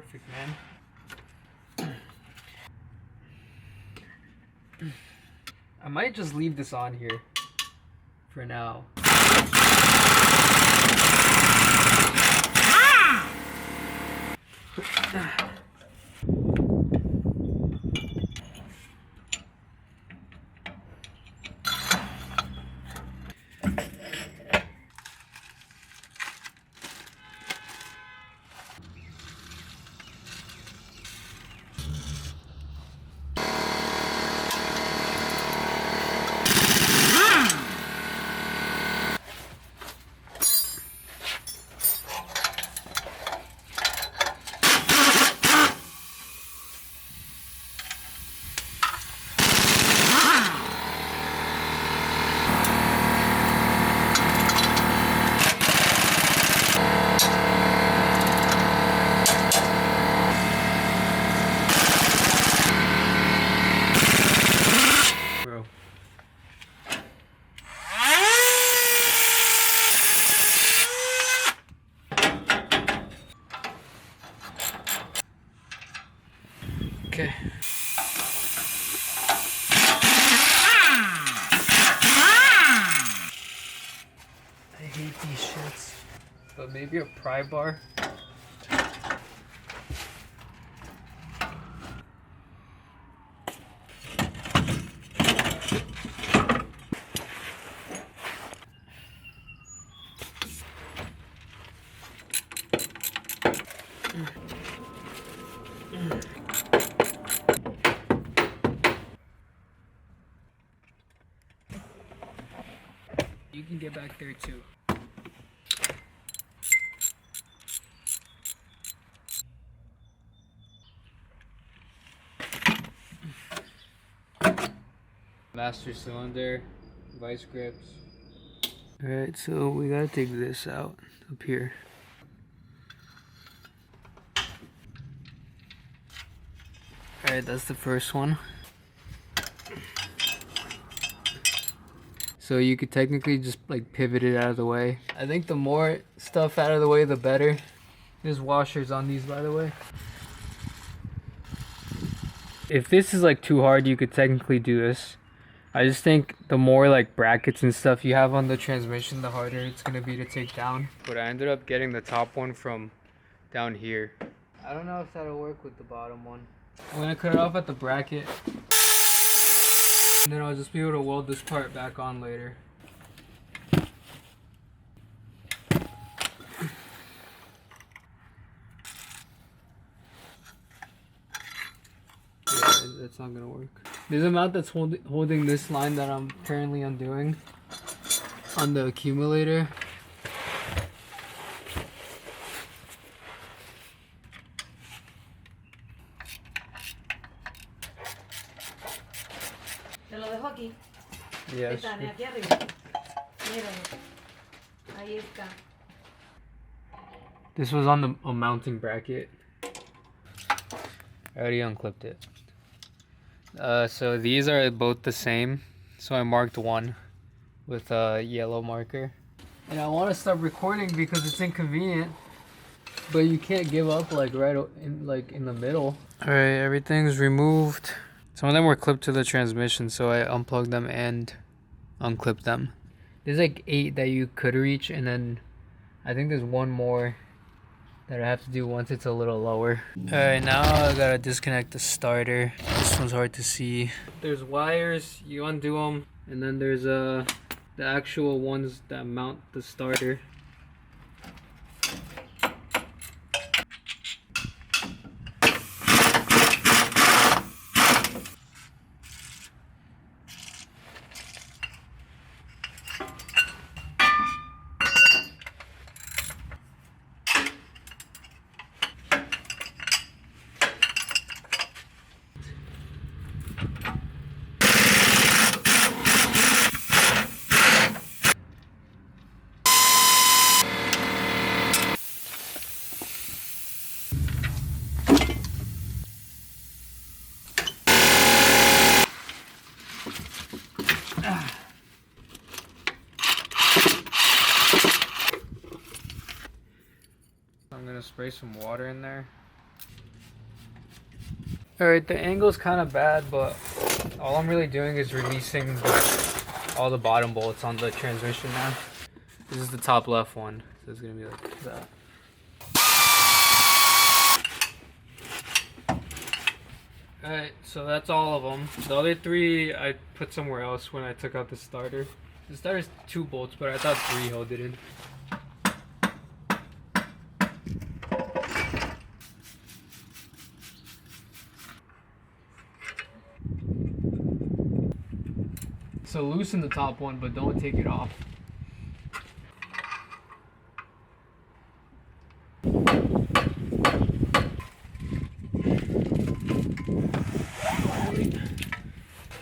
perfect, man. I might just leave this on here for now. Okay. I hate these shits. But maybe a pry bar. You can get back there too. Master cylinder, vice grips. Alright, so we gotta take this out up here. Alright, that's the first one. So you could technically just like pivot it out of the way. I think the more stuff out of the way, the better. There's washers on these, by the way. If this is like too hard, you could technically do this. I just think the more like brackets and stuff you have on the transmission, the harder it's gonna be to take down. But I ended up getting the top one from down here. I don't know if that'll work with the bottom one. I'm gonna cut it off at the bracket. And then I'll just be able to weld this part back on later. Yeah, that's not gonna work. There's a mount that's holding this line that I'm currently undoing on the accumulator. Te lo dejo aquí. Yes. Está aquí arriba. Míralo. Ahí está. This was on the mounting bracket. I already unclipped it. So these are both the same. So I marked one with a yellow marker. And I want to stop recording because it's inconvenient. But you can't give up like right in the middle. All right, everything's removed. Some of them were clipped to the transmission, so I unplugged them and unclipped them. There's like 8 that you could reach, and then I think there's one more that I have to do once it's a little lower. Alright, now I gotta disconnect the starter. This one's hard to see. There's wires, you undo them, and then there's the actual ones that mount the starter. I'm gonna spray some water in there. Alright, the angle's kind of bad, but all I'm really doing is releasing all the bottom bolts on the transmission now. This is the top left one, so it's gonna be like that. Alright, so that's all of them. The other 3 I put somewhere else when I took out the starter. The starter's 2 bolts, but I thought 3 held it in. So loosen the top one, but don't take it off.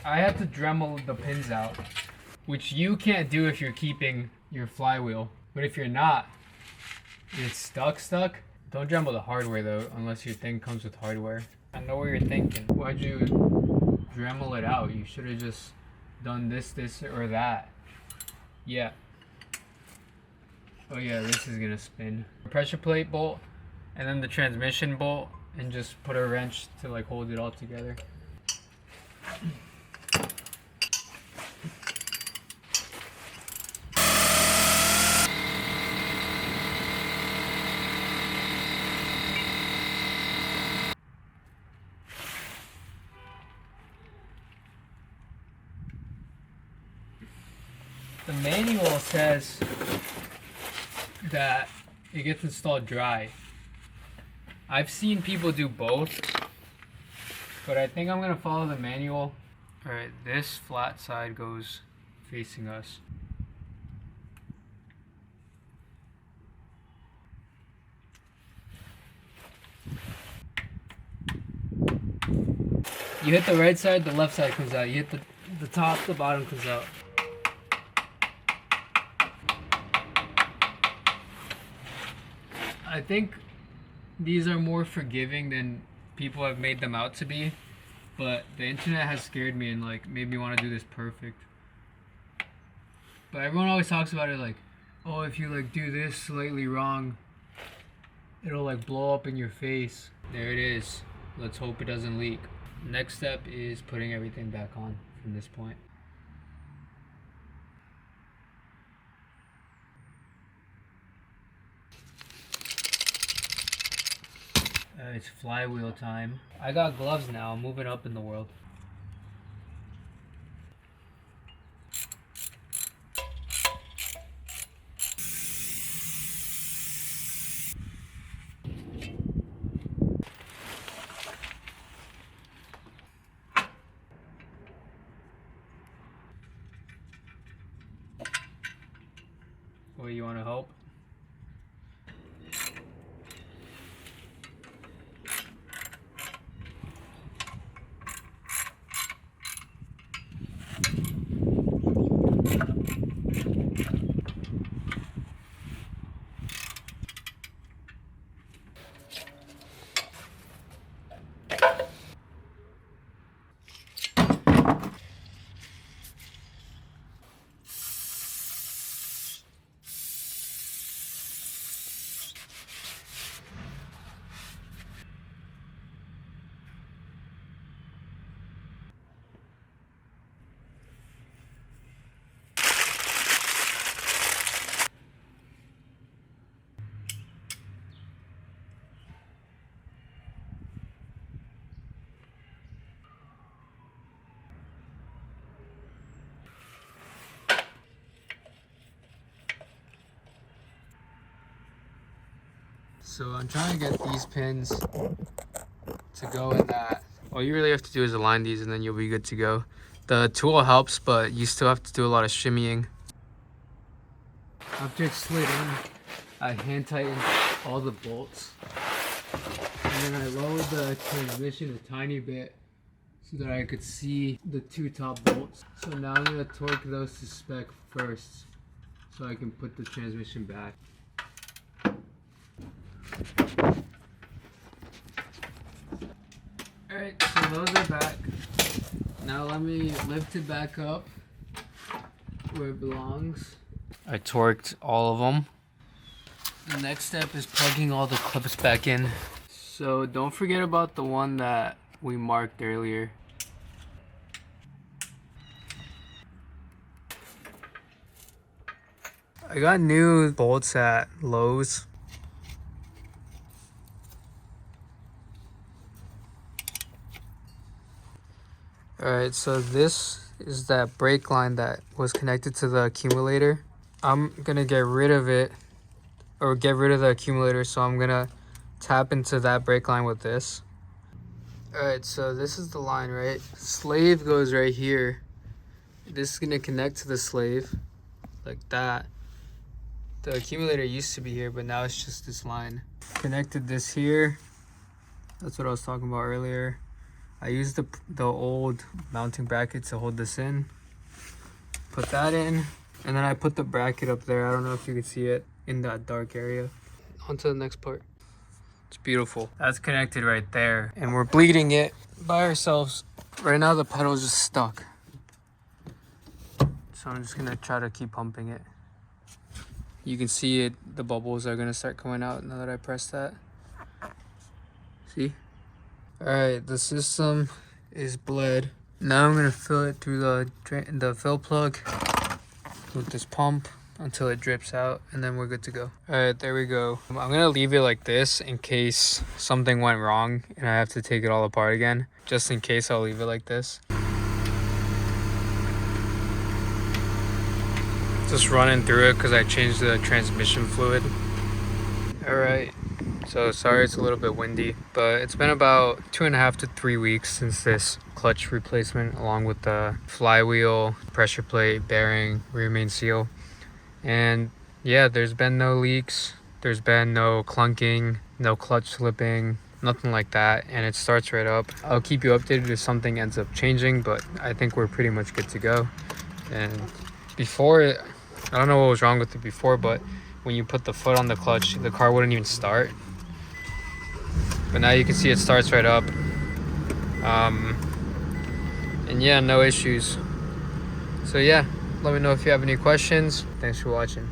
I had to Dremel the pins out, which you can't do if you're keeping your flywheel. But if you're not, it's stuck. Don't Dremel the hardware though, unless your thing comes with hardware. I know what you're thinking. Why'd you Dremel it out? You should have just done this, or that. Yeah. Oh yeah, this is gonna spin. Pressure plate bolt, and then the transmission bolt, and just put a wrench to like hold it all together. The manual says that it gets installed dry. I've seen people do both, but I think I'm gonna follow the manual. Alright, this flat side goes facing us. You hit the right side, the left side comes out. You hit the top, the bottom comes out. I think these are more forgiving than people have made them out to be, but the internet has scared me and like made me want to do this perfect. But everyone always talks about it like, oh, if you like do this slightly wrong, it'll like blow up in your face. There it is. Let's hope it doesn't leak. Next step is putting everything back on from this point. It's flywheel time. I got gloves now. I'm moving up in the world. What, you want to help? So I'm trying to get these pins to go in that. All you really have to do is align these and then you'll be good to go. The tool helps, but you still have to do a lot of shimmying. After it's slid in, I hand tightened all the bolts. And then I lowered the transmission a tiny bit so that I could see the 2 top bolts. So now I'm going to torque those to spec first so I can put the transmission back. Alright, so those are back. Now let me lift it back up where it belongs. I torqued all of them. The next step is plugging all the clips back in. So don't forget about the one that we marked earlier. I got new bolts at Lowe's. Alright, so this is that brake line that was connected to the accumulator. I'm gonna get rid of it, or get rid of the accumulator, so I'm gonna tap into that brake line with this. Alright, so this is the line, right? Slave goes right here. This is gonna connect to the slave, like that. The accumulator used to be here, but now it's just this line. Connected this here. That's what I was talking about earlier. I used the old mounting bracket to hold this in. Put that in, and then I put the bracket up there. I don't know if you can see it in that dark area. On to the next part. It's beautiful. That's connected right there, and we're bleeding it by ourselves. Right now the pedal's just stuck. So I'm just gonna try to keep pumping it. You can see it, the bubbles are gonna start coming out now that I press that. See? Alright, the system is bled. Now I'm gonna fill it through the fill plug with this pump until it drips out, and then we're good to go. Alright, there we go. I'm gonna leave it like this in case something went wrong and I have to take it all apart again. Just in case, I'll leave it like this. Just running through it because I changed the transmission fluid. Alright. So sorry it's a little bit windy, but it's been about 2.5 to 3 weeks since this clutch replacement, along with the flywheel, pressure plate, bearing, rear main seal. And yeah, there's been no leaks, there's been no clunking, no clutch slipping, nothing like that, and it starts right up. I'll keep you updated if something ends up changing, but I think we're pretty much good to go. And before, I don't know what was wrong with it before, but when you put the foot on the clutch, the car wouldn't even start. But now you can see it starts right up. And yeah, no issues. So yeah, let me know if you have any questions. Thanks for watching.